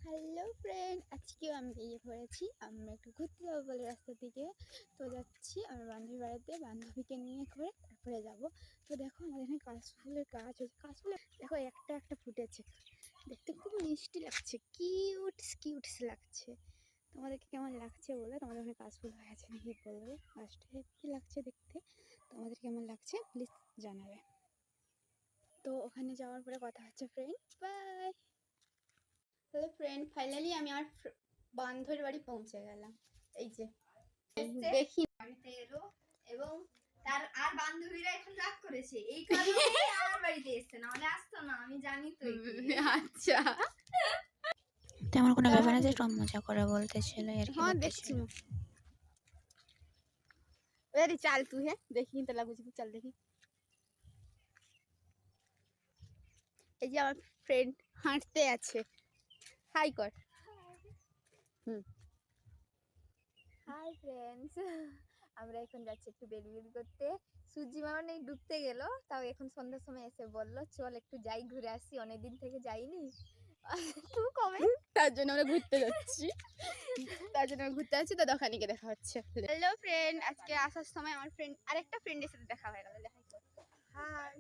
Hello friend, আজকেও আমি বেরিয়ে পড়েছি। আমরা একটু ঘুরতে যাবো বলে রাস্তার দিকে তো যাচ্ছি। আমার বান্ধবীর বাড়িতে বান্ধবীকে নিয়ে করে তারপরে যাব। তো দেখো আমাদের এখানে কাশফুলের গাছ হয়েছে। কাশফুলের দেখো একটা একটা ফুটেছে, দেখতে খুব মিষ্টি লাগছে, কিউটস লাগছে। তোমাদেরকে কেমন লাগছে বলে, তোমাদের ওখানে কাশফুল হয়েছে নাকি বলবে। গাছটা হেভি লাগছে দেখতে। তোমাদের কেমন লাগছে প্লিজ জানাবে। তো ওখানে যাওয়ার পরে কথা হচ্ছে friend, bye. Hello friend, finally আমি আমার বান্ধবীর বাড়ি পৌঁছে গেলাম। এই যে দেখি বাড়িতে এলো এবং তার আর বান্ধবীরা এখন রাগ করেছে এই কারণে আমার বাড়িতে এসেছে, না হলে আসতো না, আমি জানি তো। আচ্ছা তেমন কোনো ব্যাপার না, জাস্ট মজা করে বলতেছিল আর কি। হ্যাঁ দেখছি আরে চাল তুই, হ্যাঁ দেখি তো লাগুছি, চল দেখি। এই যে আমার ফ্রেন্ড হাঁটতে আছে, হাই কর। হাই ফ্রেন্ডস, আমরা এখন যাচ্ছি একটু বেলুন করতে। সূর্যি মামা নেই, ডুবতে গেল, তাও এখন সন্ধ্যার সময় এসে বললো চল একটু যাই ঘুরে আসি, অনেকদিন থেকে যাইনি। তুই কবে, তার জন্য আমরা ঘুরতে যাচ্ছি। তো দোকানিকে দেখা হচ্ছে। হ্যালো ফ্রেন্ড, আজকে আসার সময় আমার ফ্রেন্ড আরেকটা ফ্রেন্ডের সাথে দেখা হয়ে গেল। হাই।